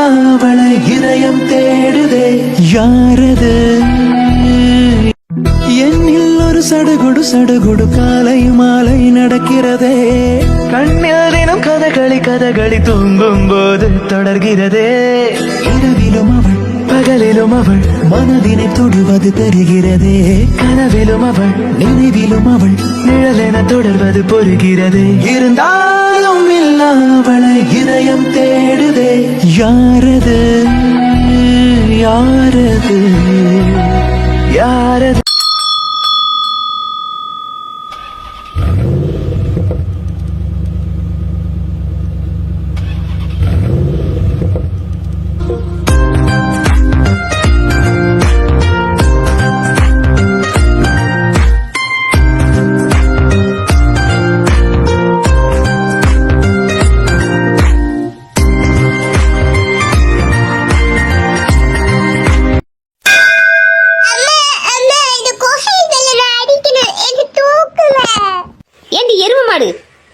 அவளை இதயம் தேடுதே யாரது என்னில் ஒரு சடுகுடு சடுகுடு காலை மாலை நடக்கிறதே கண்ணில் தினம் கதகளி தூங்கும் போது தொடர்கிறதே இரவிலும் அவள் பகலிலும் அவள் மனதினை தொடுவது தெரிகிறதே கனவிலும் அவள் நினைவிலும் அவள் நிழலென தொடர்வது பொறுகிறது இருந்தாலும் இல்ல அவளை இதயம் தேடுதே யாரது யாரது யாரது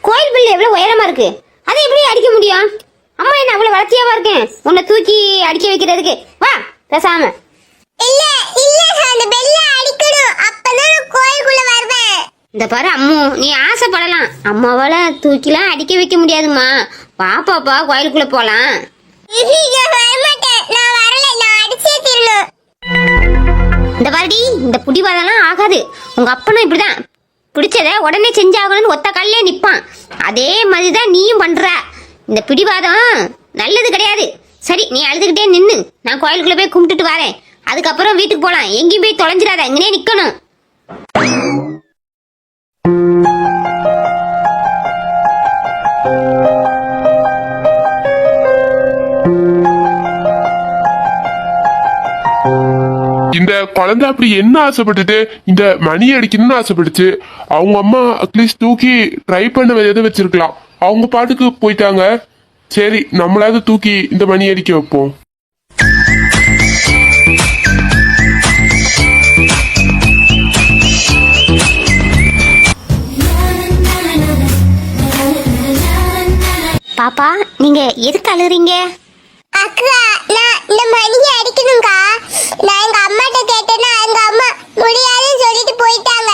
கோயில் பில்லு எவ்வளவு உயரமா இருக்கு, அதை எப்படி அடிக்க முடியும்? அம்மா என்ன அவ்வளவு வளர்ச்சியாவா இருக்கேன் உன்னை தூக்கி அடிக்க வைக்கிறதுக்கு? வா பேசாம. இல்ல இல்ல அந்த பெல்ல அடிக்கணும், அப்பதான் கோயிலுக்குள்ள வருவேன். இந்த பாரு அம்மு, நீ ஆசைப்படலாம், அம்மாவால தூக்கிலாம் அடிக்க வைக்க முடியாதுமா. வா பாப்பா கோயிலுக்குள்ள போலாம். நான் வரல, நான் அடிச்சே தீரணும். இந்த பாருடி, இந்த புடிவாதெல்லாம் ஆகாது. உங்க அப்பனும் இப்படிதான், பிடிச்சத உடனே செஞ்சாகணும்னு ஒத்த காலிலே நிப்பான். அதே மாதிரிதான் நீயும் பண்ற. இந்த பிடிவாதம் நல்லது கிடையாது. சரி, நீ அழுதுகிட்டே நின்னு, நான் கோயிலுக்குள்ள போய் கும்பிட்டுட்டு வரேன். அதுக்கப்புறம் வீட்டுக்கு போலாம். எங்கேயும் போய் தொலைஞ்சிடாத, இங்கனே நிக்கணும். இந்த குழந்தை அப்படி என்ன ஆசைப்பட்டுட்டு இந்த மணி அடிக்கணும்னு ஆசைப்பட்டுச்சு. அவங்க அம்மா அட்லீஸ்ட் தூக்கி ட்ரை பண்ண எதை வச்சிருக்கலாம். அவங்க பாட்டுக்கு போயிட்டாங்க. சரி, நம்மளாவது தூக்கி இந்த மணி அடிக்க வைப்போம். பாப்பா, நீங்க எதுக்கு அழுறீங்க? அக்கா, நான் இந்த மணியை அடிக்கணும்க்கா. நான் எங்க அம்மாட்ட கேட்டேன்னா எங்க அம்மா முடியாதுன்னு சொல்லிட்டு போயிட்டாங்க.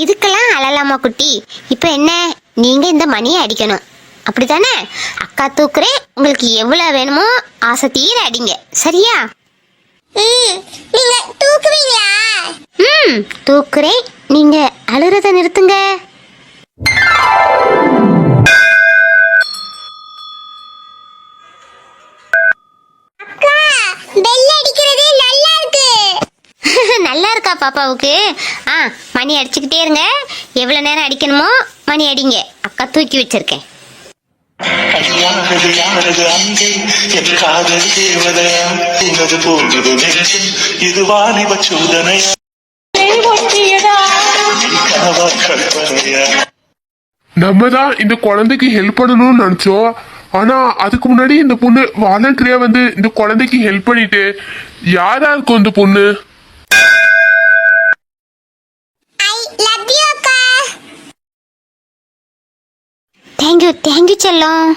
இதுக்கெல்லாம் அழலாமா குட்டி? இப்ப என்ன, நீங்க இந்த மணியை அடிக்கணும், அப்படித்தானே? அக்கா தூக்குறேன், உங்களுக்கு எவ்வளவு வேணுமோ ஆசை தீர அடிங்க, சரியா? நீங்க தூக்குவீங்களா? தூக்குறேன், நீங்க அழுறத நிறுத்துங்க. அக்கா, பெல் அடிக்கிறதே நல்லா இருக்கு. நல்லா இருக்கா பாப்பாவுக்கு? மணி அடிச்சுக்கிட்டே இருங்க. எவ்வளவு நேரம் அடிக்கணுமோ மணி அடிங்க. அக்கா தூக்கி வச்சிருக்கேன். யாரது யாரது அங்கே என் காதல் தேவதையா எங்கது போகுது நெஞ்சம் இது வாலிப சோதனையா கனவா கற்பனையா. நம்ம தான் இந்த குழந்தைக்கு ஹெல்ப் பண்ணணும்னு நினைச்சோம். ஆனா அதுக்கு முன்னாடி இந்த பொண்ணு வாலண்டரியா வந்து இந்த குழந்தைக்கு ஹெல்ப் பண்ணிட்டு, யாரா இருக்கும் இந்த பொண்ணு? தேங்க்யூ செல்லம்.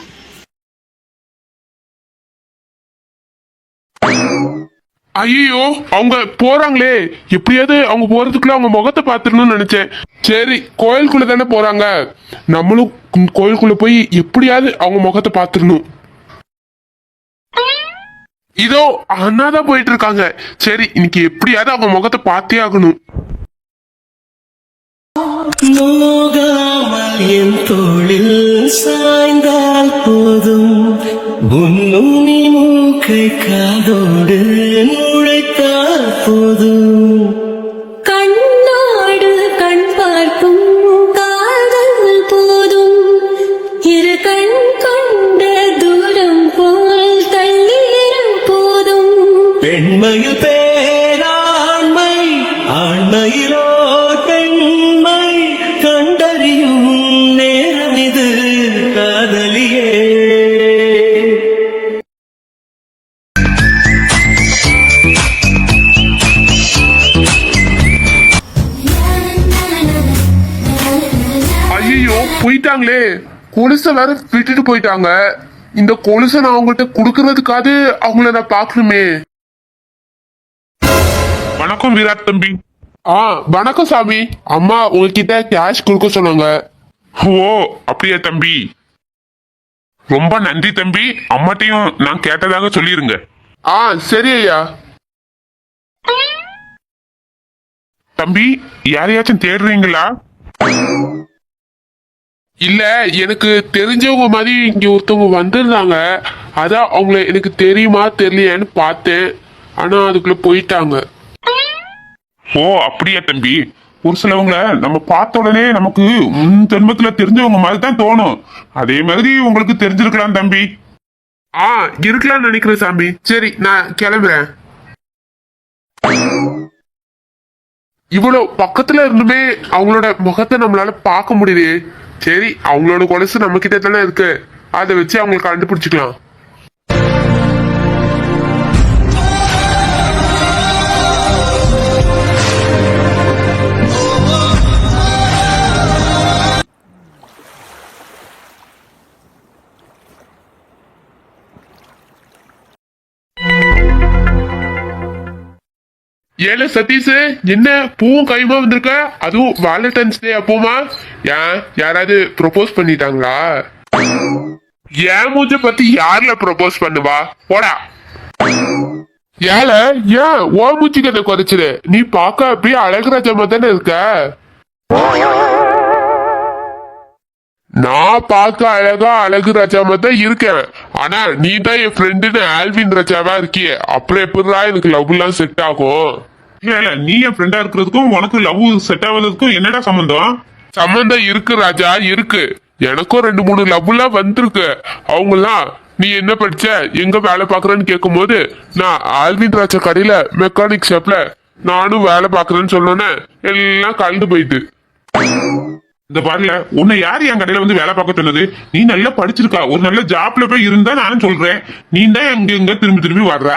ஐயோ, அவங்க போறாங்களே. எப்படியாவது அவங்க போறதுக்குள்ள அவங்க முகத்தை பாத்துடணும்னு நினைச்சேன். சரி, கோயிலுக்குள்ள தானே போறாங்க, நம்மளும் கோயிலுக்குள்ள போய் எப்படியாவது அவங்க முகத்தை பாத்துடணும். இதோ அண்ணாதான் போயிட்டு இருக்காங்க. சரி, இன்னைக்கு எப்படியாவது அவங்க முகத்தை பார்த்தே ஆகணும். நோகாமல் என் தோளில் சாய்ந்தால் போதும், உன்னுனி மூக்கை காதோடு நுழைத்தால் போதும், கண்ணோடு கண் பார்க்கும் காதல் போதும், இரு கண் கொண்ட தூரம் போல் தள்ளீரும் போதும். பெண்மையில் பேராண்மை, ஆண்மையிலோ பெண்மை கண்டறியும் நேரம் இது காதலியே. கொலுசை வேற விட்டுட்டு போயிட்டாங்க. இந்த கொலுசை நான் அவங்கள்ட்ட குடுக்கறதுக்காவது அவங்கள நான் பாக்கணுமே. வணக்கம் விராட் தம்பி. வணக்கம் சாமி. அம்மா உங்ககிட்ட கேஷ் கொடுக்க சொன்னாங்க. ஓ அப்படியா தம்பி, ரொம்ப நன்றி தம்பி. அம்மாட்டையும் நான் கேட்டதாக சொல்லிருங்க. சரி ஐயா. தம்பி யாரையாச்சும் தேடுறீங்களா? இல்ல, எனக்கு தெரிஞ்சவங்க மாதிரி இங்க ஒருத்தவங்க வந்திருந்தாங்க. அதான் அவங்கள எனக்கு தெரியுமா தெரியலையான்னு பார்த்தேன். ஆனா அதுக்குள்ள போயிட்டாங்க. ஓ அப்படியா தம்பி. ஒரு சிலவங்கள நம்ம பார்த்த உடனே நமக்கு முன் ஜென்மத்துல தெரிஞ்சவங்க மாதிரி தான் தோணும். அதே மாதிரி உங்களுக்கு தெரிஞ்சிருக்கலாம் தம்பி. இருக்கலாம்னு நினைக்கிறேன் சாமி. சரி நான் கிளம்புறேன். இவ்வளவு பக்கத்துல இருந்துமே அவங்களோட முகத்தை நம்மளால பார்க்க முடியலையே. சரி, அவங்களோட கொலுசு நம்ம கிட்ட தானே இருக்கு, அதை வச்சு அவங்களை கண்டுபிடிச்சுக்கலாம். ஏல சதீஷ், என்ன பூவும் கையுமா வந்திருக்க? அதுவும் வேலண்டைன்ஸ் டே அப்போமா? ஏன் யாராவது ப்ரொபோஸ் பண்ணிட்டாங்களா? ஏன் மூஞ்ச பத்தி யாருல ப்ரொபோஸ் பண்ணுவா? போடா. ஏல ஏன் ஓ மூஞ்சிக்கு என்ன குறைச்சிரு? நீ பார்க்க அப்படியே அழகுராஜமா தானே இருக்க. நான் பார்க்க அழகா அழகு ராஜாமா தான் இருக்கேன். ஆனா நீ தான் என் ஃப்ரெண்டுன்னு ஆல்வின் ராஜாவா இருக்கியே, அப்புறம் எப்படிதான் எனக்கு லவ் எல்லாம் செட் ஆகும்? இல்ல நீ என் ஃப்ரெண்டா இருக்கிறதுக்கும் உனக்கு லவ் செட் ஆகுறதுக்கும் என்னடா சம்பந்தம்? சம்பந்தம் இருக்கு ராஜா, இருக்கு. எனக்கும் 2-3 லவ் எல்லாம் வந்திருக்கு. அவங்கலாம் நீ என்ன படிச்ச, எங்க வேலை பாக்குறேன்னு கேட்கும் போது நான் ஆல்வின் ராஜா கடையில மெக்கானிக் ஷாப்ல நானும் வேலை பாக்குறேன்னு சொன்னோன்னே எல்லாம் கலந்து போயிட்டு. இந்த பாருல, உன்னை யாரு என் கடையில வந்து வேலை பார்க்க சொன்னது? நீ நல்லா படிச்சிருக்கா, ஒரு நல்ல ஜாப்ல போய் இருந்தா நானும் சொல்றேன். நீ தான் எங்க எங்க திரும்பி திரும்பி வர்ற.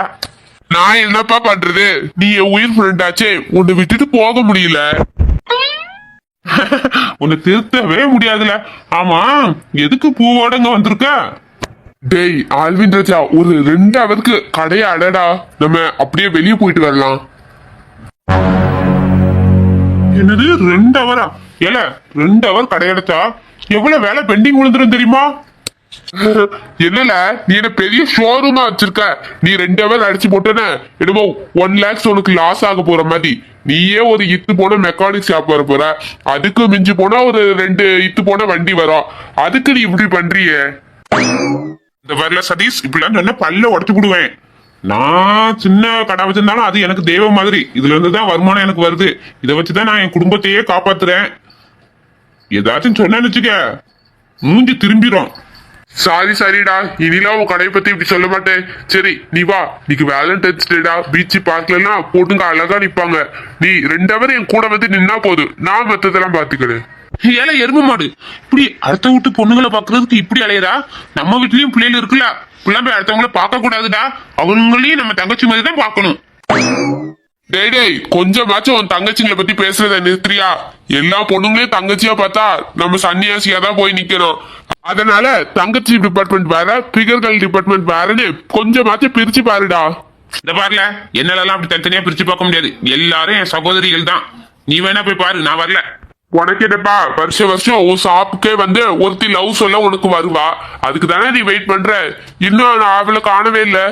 நான் என்னப்பா பண்றது? நீ என் உயிர் ஃப்ரெண்டாச்சே, உன்னை விட்டுட்டு போக முடியல. உன்னை திருத்தவே முடியாதுல. ஆமா, எதுக்கு பூவோடங்க வந்திருக்க? டேய் ஆல்வின் ராஜா, ஒரு 2 ஹவருக்கு கடையை அடடா, நம்ம அப்படியே வெளியே போயிட்டு வரலாம். என்னது 2 ஹவரா? ஏல 2 ஹவர் கடையெடுத்தா எவ்வளவு வேலை பெண்டிங் விழுந்துரும் தெரியுமா? என்னல நீ என்ன பெரிய ஷோரூமா வச்சிருக்க? நீ 2 ஹவர் அடிச்சு போட்டேன்னு என்னமோ 1 lakhs உனக்கு லாஸ் ஆக போற மாதிரி. நீயே ஒரு இத்து போன மெக்கானிக் ஷாப் வர போற, அதுக்கு மிஞ்சி போனா ஒரு 2 இத்து போன வண்டி வரும். அதுக்கு நீ இப்படி பண்றியே? இந்த வரல சதீஷ், இப்படிலாம் சொன்ன பல்ல உடச்சு விடுவேன். நான் சின்ன கடை வச்சிருந்தாலும் அது எனக்கு தெய்வம் மாதிரி. இதுல இருந்து தான் வருமானம் எனக்கு வருது. இதை வச்சுதான் நான் என் குடும்பத்தையே காப்பாத்துறேன். ஏதாச்சும் சொன்னேன்னு வச்சுக்க, மூஞ்சி திரும்பிடும். சாரிடா, இனிலாம் உன் கடையை பத்தி இப்படி சொல்ல மாட்டேன். சரி நீ வா, நீக்கு வேலண்டைன்ஸ் டேடா, பீச் பார்க்ல எல்லாம் போட்டுங்க அழகா நிப்பாங்க. நீ 2 ஹவர் என் கூட வந்து நின்னா போதும், நான் மத்ததெல்லாம் பாத்துக்கிறேன். ஏழை எருமை மாடு, இப்படி அடுத்த வீட்டு பொண்ணுங்களை பாக்குறதுக்கு இப்படி அலையதா? நம்ம வீட்லயும் பிள்ளைகள் இருக்குல்ல, பிள்ளைங்க போய் அடுத்தவங்கள பார்க்க கூடாதுடா. அவங்களையும் நம்ம தங்கச்சி மாதிரி தான் பார்க்கணும். டேய் கொஞ்சமாச்சும் உன் தங்கச்சிங்களை பத்தி பேசுறத நிறுத்தியா? எல்லா பொண்ணுங்களையும் தங்கச்சியா பார்த்தா நம்ம சன்னியாசியா தான் போய் நிக்கணும். அதனால தங்கச்சி டிபார்ட்மெண்ட் வேற, பிகர்கள் டிபார்ட்மெண்ட் வேறன்னு கொஞ்சமாச்சும் பிரிச்சு பாருடா. இந்த பாருல, என்னால அப்படி தனித்தனியா பிரிச்சு பார்க்க முடியாது. எல்லாரும் என் சகோதரிகள் தான். நீ வேணா போய் பாரு, நான் வரல. உனக்கு என்னப்பா, வருஷம் உன் ஷாப்புக்கே வந்து ஒருத்தி லவ் சொல்ல உனக்கு வருவா. அதுக்கு தானே நீ வெயிட் பண்ற. இன்னும் நான் அவளை காணவே இல்லை.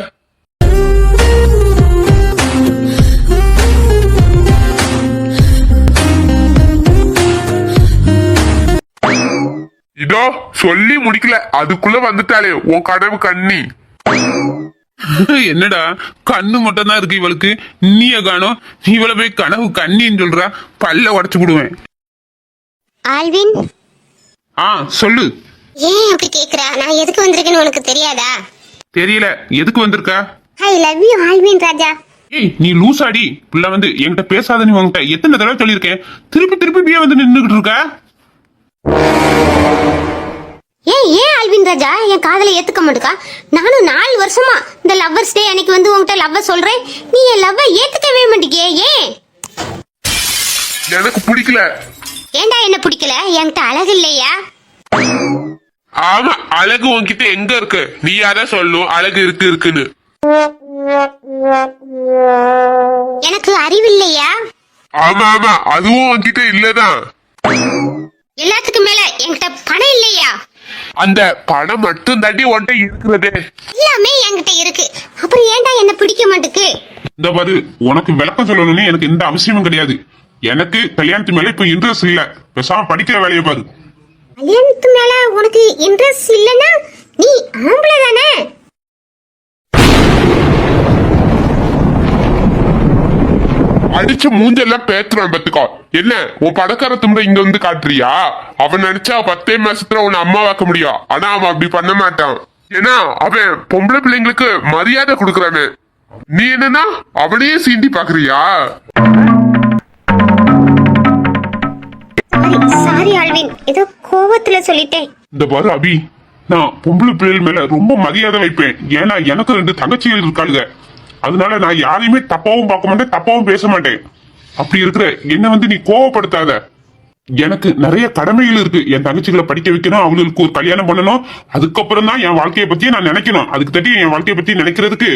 இதோ சொல்லி முடிக்கல, அதுக்குள்ள வந்துட்டாளே உன் கனவு கண்ணி. என்னடா கண்ணு மட்டும் தான் இருக்கு இவளுக்கு, நீய காணோம். இவளை போய் கனவு கண்ணின்னு சொல்றா, பல்ல உடச்சு விடுவேன். ஆல்வின், சொல்லு. ஏன் அப்படி கேக்குற? நான் எதுக்கு வந்திருக்கேன்னு உனக்கு தெரியாதா? தெரியல, எதுக்கு வந்திருக்கா? ஐ லவ் யூ ஆல்வின் ராஜா. ஏய் நீ லூசாடி, பிள்ளை வந்து என்கிட்ட பேசாத. நீ உங்ககிட்ட எத்தனை தடவை சொல்லியிருக்கேன், திருப்பி பியே வந்து நின்னுகிட்டு இருக்க. ஏன் ஆல்வின் ராஜா என் காதலை ஏத்துக்க மாட்டுக்கா? நானும் 4 வருஷமா இந்த லவ்வர்ஸ் டே அன்னைக்கு வந்து உன்கிட்ட லவ்வ சொல்றேன், நீ என் லவ்வ ஏத்துக்கவே மாட்டேங்கியே. ஏன்? எனக்கு பிடிக்கல. ஏண்டா என்ன பிடிக்கல? என்கிட்ட அழகு இல்லையா? ஆமா, அழகு உன்கிட்ட எங்க இருக்கு? நீ யாரா சொல்லணும் அழகு இருக்குன்னு. எனக்கு அறிவில்லையா? ஆமா ஆமா, அதுவும் உன்கிட்ட இல்லதான். எல்லாத்துக்கும் மேல என்கிட்ட பணம் இல்லையா? அந்த பணம் மட்டும் தாண்டி உன்கிட்ட இருக்கிறதே. எல்லாமே என்கிட்ட இருக்கு, அப்புறம் ஏன்டா என்ன பிடிக்க மாட்டுக்கு? இந்த பாரு, உனக்கு விளக்கம் சொல்லணும்னு எனக்கு எந்த அவசியமும் கிடையாது. எனக்கு கல்யாணத்து மேல இப்ப இன்ட்ரெஸ்ட் இல்ல. பேசாம படிக்கிற வேலையை பாரு. கல்யாணத்து மேல உனக்கு இன்ட்ரெஸ்ட் இல்லைன்னா நீ ஆம்பளை தானே? அடிச்ச மூஞ்செல்லாம் பேத்துறான் பத்துக்கோ. என்ன உன் பணக்கார தும்பை இங்க வந்து காட்டுறியா? அவன் நினைச்சா 10 மாசத்துல உன்னை அம்மா வாக்க முடியும். ஆனா அவன் அப்படி பண்ண மாட்டான். ஏன்னா அவன் பொம்பளை பிள்ளைங்களுக்கு மரியாதை கொடுக்கறானு. நீ என்னன்னா அவனையே சீண்டி பாக்குறியா? சாரி ஆல்வின், ஏதோ கோவத்துல சொல்லிட்டேன். இந்த பாரு அபி, நான் பொம்பளை பிள்ளைகள் மேல ரொம்ப மரியாதை வைப்பேன். ஏன்னா எனக்கு 2 தங்கச்சிகள் இருக்காளுங்க. அதனால நான் யாரையுமே தப்பாவும் பார்க்க மாட்டேன், தப்பாவும் பேச மாட்டேன். அப்படி இருக்கிற என்ன வந்து நீ கோவப்படுத்தாத. எனக்கு நிறைய கடமைகள் இருக்கு. என் தங்கச்சிகளை படிக்க வைக்கணும், அவங்களுக்கு ஒரு கல்யாணம் பண்ணணும். அதுக்கப்புறம் தான் என் வாழ்க்கையை பத்தியே நான் நினைக்கணும். அதுக்கு தட்டி என் வாழ்க்கையை பத்தி நினைக்கிறதுக்கு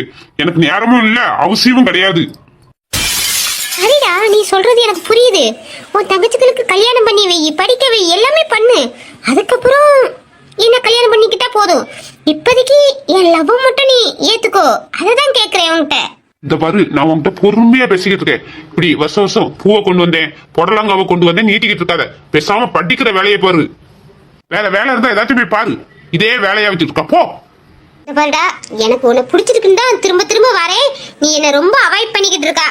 எனக்கு நேரமும் இல்ல, அவசியமும் கிடையாது. சரிடா, நீ சொல்றது எனக்கு புரியுது. உன் தங்கச்சிகளுக்கு கல்யாணம் பண்ணி வை, படிக்க வை, எல்லாமே பண்ணு. அதுக்கப்புறம் என்ன கல்யாணம் பண்ணிக்கிட்டா போதும். இப்போதைக்கு என் லவ் மட்டும் நீ ஏத்துக்கோ, அததான் கேக்குறேன் உன்கிட்ட. இந்த பாரு, நான் உன்கிட்ட பொறுமையா பேசிக்கிட்டு இருக்கேன். இப்படி வருஷம் பூவை கொண்டு வந்தேன், புடலங்காவை கொண்டு வந்தேன் நீட்டிக்கிட்டு இருக்காத. பேசாம படிக்கிற வேலையை பாரு. வேலை இருந்தா ஏதாச்சும் போய் பாரு. இதே வேலையா வச்சுட்டு இருக்கா போ. இந்த பாருடா, எனக்கு உன்னை பிடிச்சிருக்குன்னு தான் திரும்ப திரும்ப வரேன். நீ என்ன ரொம்ப அவாய்ட் பண்ணிக்கிட்டு இருக்கா.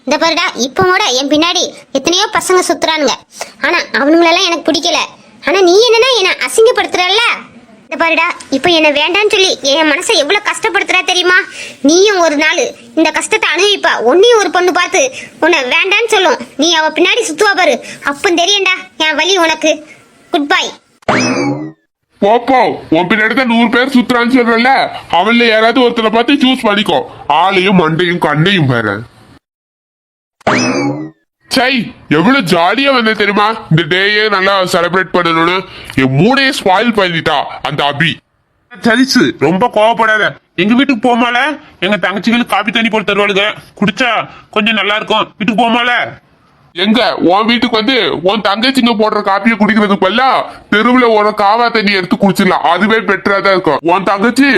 இந்த பாருடா, இப்ப கூட என் பின்னாடி எத்தனையோ பசங்க சுத்துறானுங்க. ஆனா அவனுங்களெல்லாம் எனக்கு பிடிக்கல. ஆனா நீ என்னன்னா என்ன அசிங்கப்படுத்துறல்ல. இந்த பாருடா, இப்ப என்ன வேண்டான்னு சொல்லி என் மனசை எவ்வளவு கஷ்டப்படுத்துறா தெரியுமா? நீயும் ஒரு நாள் இந்த கஷ்டத்தை அனுபவிப்பா. உன்னையும் ஒரு பொண்ணு பார்த்து உன்னை வேண்டான்னு சொல்லும். நீ அவ பின்னாடி சுத்துவா பாரு, அப்ப தெரியண்டா என் வலி உனக்கு. Good bye. போப்போ, உன் பின்னாடி தான் 100 பேர் சுத்துறான்னு சொல்றல. அவன்ல யாராவது ஒருத்தரை பார்த்து சூஸ் பண்ணிக்கோ. ஆளையும் மண்டையும் கண்ணையும் பாரு. சை, எவ்வளவு ஜாலியா வந்த தெரியுமா? இந்த டேயே நல்லா செலிப்ரேட் பண்ணணும்னு என் மூடையே ஸ்பாயில் பண்ணிட்டா அந்த அபி. சரிசு, ரொம்ப கோவப்படாத. எங்க வீட்டுக்கு போமால, எங்க தங்கச்சிகளுக்கு காபி தண்ணி போட்டு தருவாளுங்க. குடிச்சா கொஞ்சம் நல்லா இருக்கும். வீட்டுக்கு போமால. எங்க உன் வீட்டுக்கு வந்து உன் தங்கச்சிங்க போடுற காப்பியை குடிக்கிறதுக்கு பதிலா தெருவுல ஒரு காவா தண்ணி எடுத்து குடிச்சிடலாம். அதுவே பெட்டரா தான் இருக்கும். உன் தங்கச்சி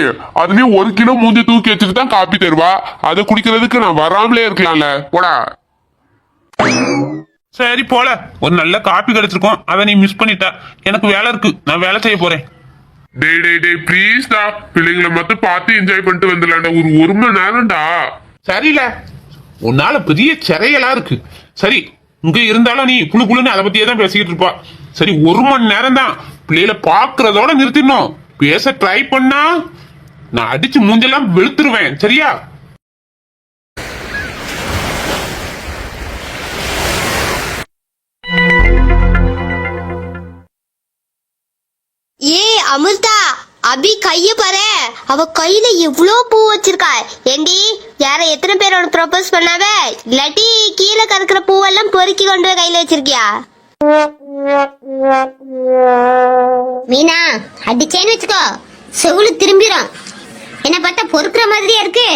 அதுலயும் 1 கிலோ மூஞ்சி தூக்கி வச்சுட்டு தான் காப்பி தருவா. அதை குடிக்கிறதுக்கு நான் வராமலே இருக்கலாம்ல. போடா. சரி போல, ஒரு நல்ல காப்பி கிடைச்சிருக்கோம். அதை நீ மிஸ் பண்ணிட்ட. எனக்கு வேலை இருக்கு, நான் வேலை செய்ய போறேன். டேய் ப்ளீஸ் டா, பிள்ளைங்களை மட்டும் பார்த்து என்ஜாய் பண்ணிட்டு வந்துடலாம்டா. ஒரு மணி நேரம்டா. சரியில்ல, உன்னால பெரிய சிறைகளா இருக்கு. சரி, இங்க இருந்தாலும் நீ புழுன்னு அதை பத்தியே தான் பேசிக்கிட்டு இருப்பா. சரி, 1 மணி நேரம் தான். பிள்ளைகளை பாக்குறதோட நிறுத்திடணும். பேச ட்ரை பண்ணா நான் அடிச்சு மூஞ்செல்லாம் வெளுத்துருவேன். சரியா? ஏ அமிர்தா, அபி கைய பாரு. அவ கையில எவ்வளோ பூ வச்சிருக்கா. ஏண்டி, யார எத்தனை பேரோட ப்ரொபோஸ் பண்ணாவ? இல்லாட்டி கீழே கறக்குற பூவெல்லாம் பொறுக்கி கொண்டு போய் கையில வச்சிருக்கியா? மீனா, அடிச்சேன்னு வச்சுக்கோ, செவுளு திரும்பிடும். என்ன பார்த்தா பொறுக்கிற மாதிரியே இருக்கு.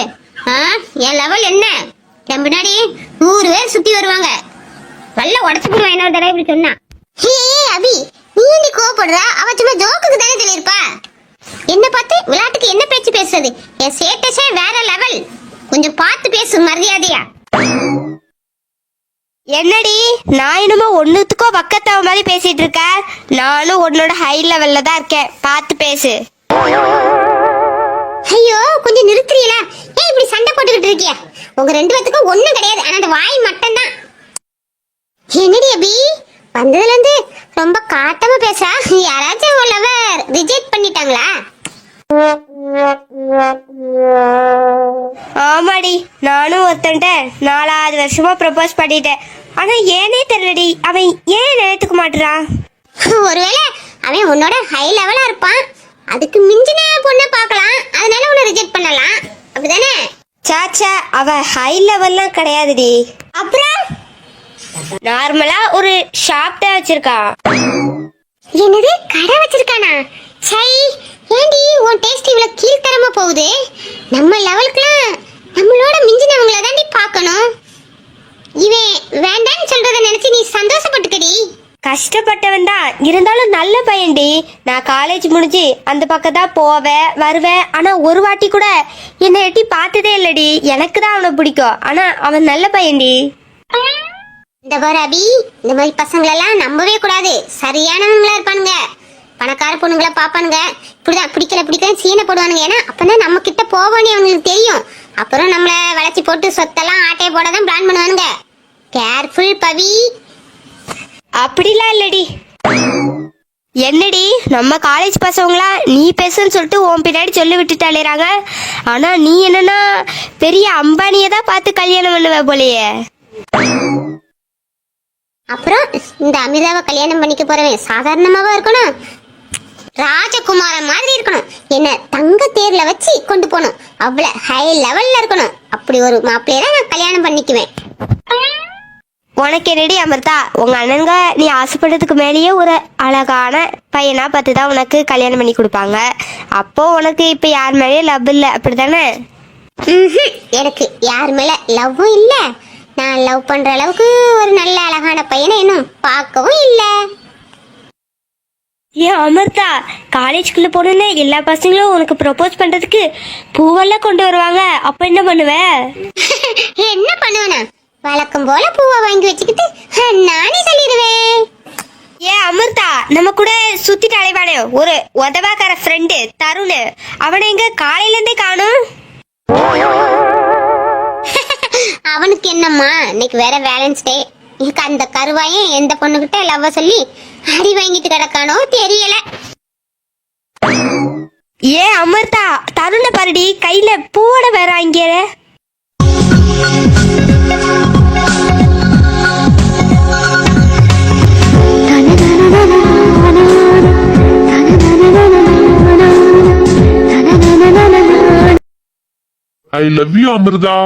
என் லெவல் என்ன? என் பின்னாடி 100 பேர் சுத்தி வருவாங்க. வல்ல உடச்சு போடுவேன் என்னோட தடவை இப்படி சொன்னா. அபி, நீ ஏண்டி கோவப்படுற? அவ சும்மா ஜோக்குக்கு தானே சொல்லியிருப்பா. என்ன பார்த்து விளையாட்டுக்கு என்ன பேச்சு பேசுறது? என் சேட்டஸே வேற லெவல். கொஞ்சம் பார்த்து பேசு மரியாதையா. என்னடி, நான் என்னமோ ஒன்னுத்துக்கோ பக்கத்தவ மாதிரி பேசிட்டு இருக்க. நானும் உன்னோட ஹை லெவல்ல தான் இருக்கேன். பார்த்து பேசு. ஐயோ, கொஞ்சம் நிறுத்துறீங்களா? ஏன் இப்படி சண்டை போட்டுக்கிட்டு இருக்கிய? உங்க 2 பேத்துக்கும் ஒண்ணும் கிடையாது. ஆனா அந்த வாய் மட்டும் தான். என்னடி அபி, வந்ததுல இருந்து ரொம்ப காட்டமா பேசா. யாராச்சும் லவர் ரிஜெக்ட் பண்ணிட்டாங்களா? ஆமாடி, நானும் ஒருத்தன்ட்ட 4வது வருஷமா ப்ரப்போஸ் பண்ணிட்டேன். ஆனா ஏனே தெரியலடி, அவன் ஏன் நேத்துக்க மாட்டான். ஒருவேளை அவன் உன்னோட ஹை லெவலா இருப்பான். அதுக்கு மிஞ்சின பொண்ணை பார்க்கலாம், அதனால உன்னை ரிஜெக்ட் பண்ணலாம். அப்படிதானே? சாச்சா, அவ ஹை லெவல்லாம் கிடையாதுடி. அப்புறம் நார்மலா ஒரு ஷாப் தான் வச்சிருக்கா. என்னது, கடை வச்சிருக்கானா? சை, ஏண்டி உன் டேஸ்ட் இவ்வளவு கீழ்த்தரமா போகுது? நம்ம லெவலுக்குலாம் நம்மளோட மிஞ்சினவங்கள தாண்டி பார்க்கணும். இவன் வேண்டான்னு சொல்றத நினைச்சு நீ சந்தோஷப்பட்டுக்கடி. கஷ்டப்பட்டவன் தான், இருந்தாலும் நல்ல பையன்டி. நான் காலேஜ் முடிஞ்சு அந்த பக்கம் தான் போவேன் வருவேன். ஆனா ஒரு வாட்டி கூட என்னை எட்டி பார்த்ததே இல்லடி. எனக்கு தான் அவனை பிடிக்கும். ஆனா அவன் நல்ல பையன்டி. இந்த பாரு அபி, இந்த மாதிரி பசங்களெல்லாம் நம்பவே கூடாது. சரியானவங்களா இருப்பானுங்க. பணக்கார பொண்ணுங்களை பாப்பானுங்க. இப்படிதான் பிடிக்கல சீனை போடுவானுங்க. ஏன்னா அப்பதான் நம்ம கிட்ட போவோன்னு அவங்களுக்கு தெரியும். அப்புறம் நம்மள வளைச்சி போட்டு சொத்தெல்லாம் ஆட்டையை போட தான் பிளான் பண்ணுவானுங்க. கேர்ஃபுல் பவி. அப்படிலாம் இல்லடி. என்னடி நம்ம காலேஜ் பசங்களா நீ பேசுன்னு சொல்லிட்டு உன் பின்னாடி சொல்லி விட்டுட்டு அலையிறாங்க. ஆனா நீ என்னன்னா பெரிய அம்பானியை தான் பார்த்து கல்யாணம் பண்ணுவ போலயே. அப்புறம் இந்த அமிதாவை கல்யாணம் பண்ணிக்க போறவன் சாதாரணமாவா இருக்கணும், ராஜகுமாரன் மாதிரி இருக்கணும். என்ன தங்க தேர்ல வச்சு கொண்டு போகணும். அவ்வளவு ஹை லெவல்ல இருக்கணும். அப்படி ஒரு மாப்பிள்ளைய தான் நான் கல்யாணம் பண்ணிக்குவேன். உனக்கு என்னடி அமிர்தா, உங்க அண்ணனுங்க நீ ஆசைப்பட்டதுக்கு மேலேயே ஒரு அழகான பையனா பார்த்து தான் உனக்கு கல்யாணம் பண்ணி கொடுப்பாங்க. அப்போ உனக்கு இப்ப யார் மேலேயும் லவ் இல்லை, அப்படித்தானே? எனக்கு யார் மேல லவ்வும் இல்ல. நான் லவ் பண்ற அளவுக்கு ஒரு நல்ல அழகான பையனை இன்னும் பார்க்கவும் இல்ல. ஏன் அமிர்தா, காலேஜ்குள்ள போனோன்னே எல்லா பசங்களும் உனக்கு ப்ரொபோஸ் பண்றதுக்கு பூவெல்லாம் கொண்டு வருவாங்க. அப்ப என்ன பண்ணுவ? என்ன பண்ணுவேனா? வழக்கம் போல பூவை வாங்கி வச்சுக்கிட்டு நானே சொல்லிடுவேன். ஏன் அமிர்தா, நம்ம கூட சுத்திட்டு அலைவானே ஒரு உதவாக்கார ஃப்ரெண்டு தருண், அவனை எங்க காலையில இருந்தே காணும். அவனுக்கு என்னம்மா, இன்னைக்கு வேற வேலன்ஸ் டே. எனக்கு அந்த கருவாயும் எந்த பொண்ணுகிட்ட லவ்வ சொல்லி அடி வாங்கிட்டு கிடக்கானோ தெரியல. ஏன் அமிர்தா, தருணை பாருடி, கையில பூவோட வேற அங்கே. I love you Amrita.